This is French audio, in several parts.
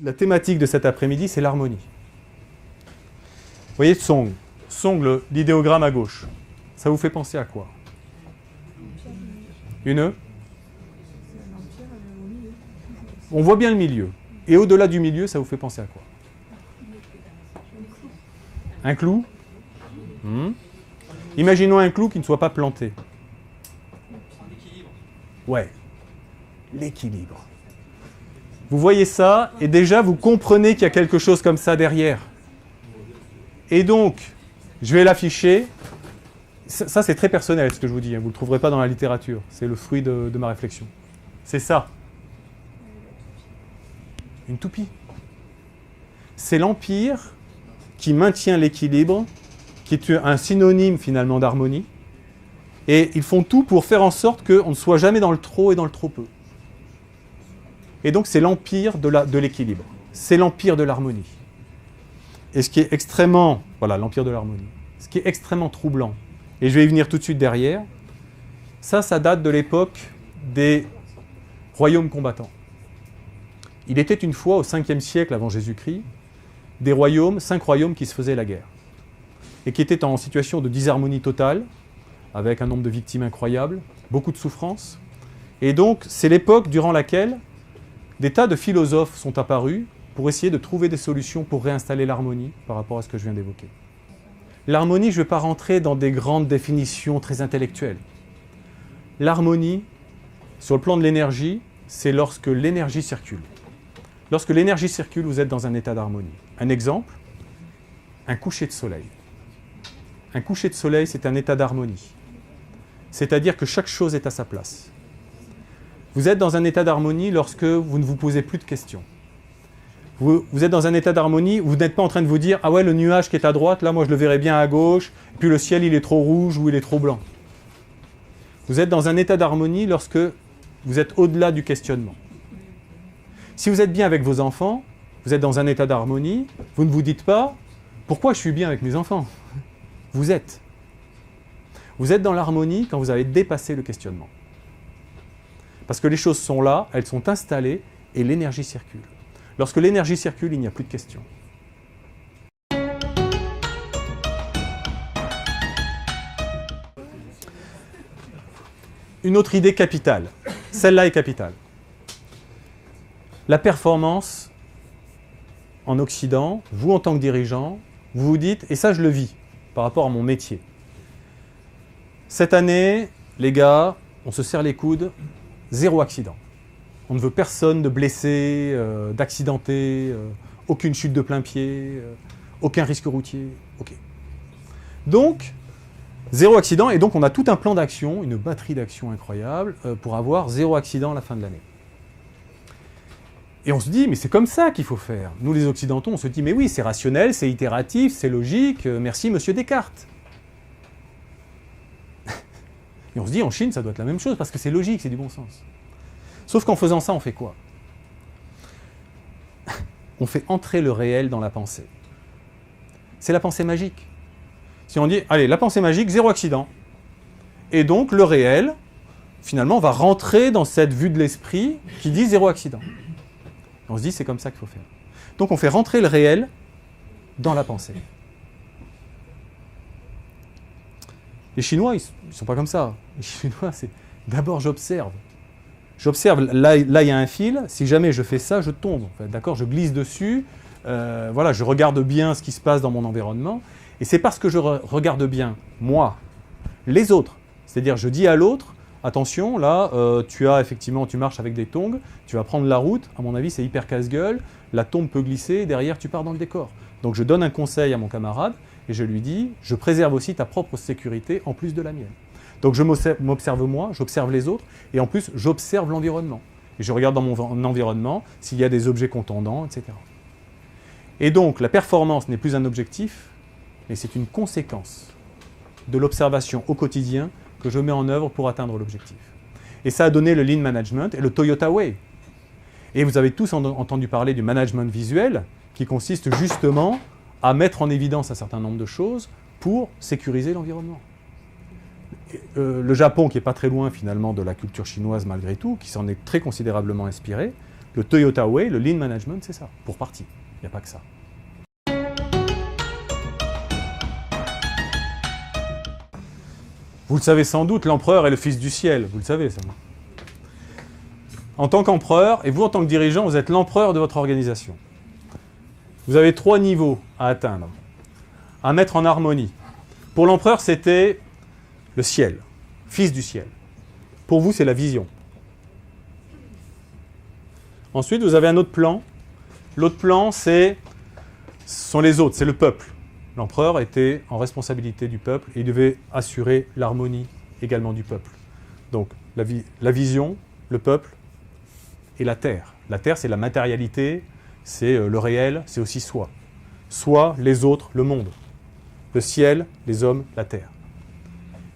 la thématique de cet après-midi, c'est l'harmonie. Vous voyez Song. Song, l'idéogramme à gauche. Ça vous fait penser à quoi? On voit bien le milieu. Et au-delà du milieu, ça vous fait penser à quoi? Un clou? Imaginons un clou qui ne soit pas planté. Ouais. L'équilibre. Vous voyez ça, et déjà vous comprenez qu'il y a quelque chose comme ça derrière. Et donc, je vais l'afficher. Ça, c'est très personnel, ce que je vous dis. Vous ne le trouverez pas dans la littérature. C'est le fruit de ma réflexion. C'est ça. Une toupie. C'est l'empire qui maintient l'équilibre, qui est un synonyme finalement d'harmonie. Et ils font tout pour faire en sorte qu'on ne soit jamais dans le trop et dans le trop peu. Et donc c'est l'empire de l'équilibre. C'est l'empire de l'harmonie. Et ce qui est extrêmement... Voilà, l'empire de l'harmonie. Ce qui est extrêmement troublant, et je vais y venir tout de suite derrière, ça date de l'époque des royaumes combattants. Il était une fois, au 5e siècle avant Jésus-Christ, 5 royaumes qui se faisaient la guerre. Et qui étaient en situation de disharmonie totale, avec un nombre de victimes incroyables, beaucoup de souffrances. Et donc, c'est l'époque durant laquelle des tas de philosophes sont apparus pour essayer de trouver des solutions pour réinstaller l'harmonie par rapport à ce que je viens d'évoquer. L'harmonie, je ne vais pas rentrer dans des grandes définitions très intellectuelles. L'harmonie, sur le plan de l'énergie, c'est lorsque l'énergie circule. Lorsque l'énergie circule, vous êtes dans un état d'harmonie. Un exemple, un coucher de soleil. Un coucher de soleil, c'est un état d'harmonie. C'est-à-dire que chaque chose est à sa place. Vous êtes dans un état d'harmonie lorsque vous ne vous posez plus de questions. Vous êtes dans un état d'harmonie où vous n'êtes pas en train de vous dire « Ah ouais, le nuage qui est à droite, là, moi je le verrais bien à gauche, puis le ciel, il est trop rouge ou il est trop blanc. » Vous êtes dans un état d'harmonie lorsque vous êtes au-delà du questionnement. Si vous êtes bien avec vos enfants, vous êtes dans un état d'harmonie, vous ne vous dites pas « Pourquoi je suis bien avec mes enfants ?» Vous êtes. Vous êtes dans l'harmonie quand vous avez dépassé le questionnement. Parce que les choses sont là, elles sont installées et l'énergie circule. Lorsque l'énergie circule, il n'y a plus de questions. Une autre idée capitale. Celle-là est capitale. La performance, en Occident, vous en tant que dirigeant, vous vous dites, et ça je le vis par rapport à mon métier. Cette année, les gars, on se serre les coudes, 0 accident. On ne veut personne de blessé, d'accidenté, aucune chute de plein pied, aucun risque routier. Ok. Donc, 0 accident, et donc on a tout un plan d'action, une batterie d'actions incroyable, pour avoir 0 accident à la fin de l'année. Et on se dit, mais c'est comme ça qu'il faut faire. Nous, les Occidentaux, on se dit, mais oui, c'est rationnel, c'est itératif, c'est logique, merci, monsieur Descartes. Et on se dit, en Chine, ça doit être la même chose, parce que c'est logique, c'est du bon sens. Sauf qu'en faisant ça, on fait quoi? On fait entrer le réel dans la pensée. C'est la pensée magique. Si on dit, allez, la pensée magique, 0 accident. Et donc, le réel, finalement, va rentrer dans cette vue de l'esprit qui dit 0 accident. Et on se dit, c'est comme ça qu'il faut faire. Donc, on fait rentrer le réel dans la pensée. Les Chinois, ils ne sont pas comme ça. Les Chinois, c'est d'abord j'observe. J'observe, là il y a un fil, si jamais je fais ça, je tombe. En fait, d'accord, je glisse dessus, voilà, je regarde bien ce qui se passe dans mon environnement. Et c'est parce que je regarde bien, moi, les autres. C'est-à-dire, je dis à l'autre, attention, là, tu marches avec des tongs, tu vas prendre la route, à mon avis, c'est hyper casse-gueule, la tombe peut glisser, et derrière, tu pars dans le décor. Donc, je donne un conseil à mon camarade, et je lui dis, je préserve aussi ta propre sécurité en plus de la mienne. Donc, je m'observe moi, j'observe les autres, et en plus, j'observe l'environnement. Et je regarde dans mon environnement s'il y a des objets contondants, etc. Et donc, la performance n'est plus un objectif, mais c'est une conséquence de l'observation au quotidien que je mets en œuvre pour atteindre l'objectif. Et ça a donné le Lean Management et le Toyota Way. Et vous avez tous entendu parler du management visuel, qui consiste justement à mettre en évidence un certain nombre de choses pour sécuriser l'environnement. Le Japon, qui n'est pas très loin finalement de la culture chinoise malgré tout, qui s'en est très considérablement inspiré, Le Toyota Way, le Lean Management, c'est ça, pour partie. Il n'y a pas que ça. Vous le savez sans doute, l'empereur est le fils du ciel. Vous le savez, ça. En tant qu'empereur, et vous en tant que dirigeant, vous êtes l'empereur de votre organisation. Vous avez 3 niveaux à atteindre, à mettre en harmonie. Pour l'empereur, c'était le ciel, fils du ciel. Pour vous, c'est la vision. Ensuite, vous avez un autre plan. L'autre plan, ce sont les autres, c'est le peuple. L'empereur était en responsabilité du peuple et il devait assurer l'harmonie également du peuple. Donc, la vision, le peuple et la terre. La terre, c'est la matérialité, c'est le réel, c'est aussi soi. Soi, les autres, le monde. Le ciel, les hommes, la terre.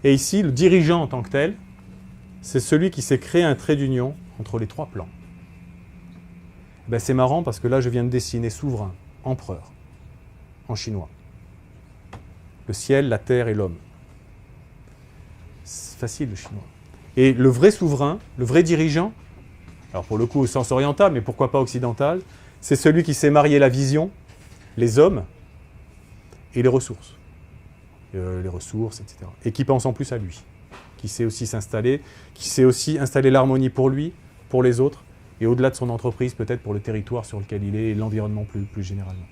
Et ici, le dirigeant en tant que tel, c'est celui qui s'est créé un trait d'union entre les 3 plans. Ben, c'est marrant parce que là, je viens de dessiner souverain, empereur, en chinois. Le ciel, la terre et l'homme. C'est facile, le chinois. Et le vrai souverain, le vrai dirigeant, alors pour le coup au sens oriental, mais pourquoi pas occidental, c'est celui qui sait marier la vision, les hommes et les ressources. Etc. Et qui pense en plus à lui, qui sait aussi s'installer, qui sait aussi installer l'harmonie pour lui, pour les autres, et au-delà de son entreprise, peut-être pour le territoire sur lequel il est et l'environnement plus généralement.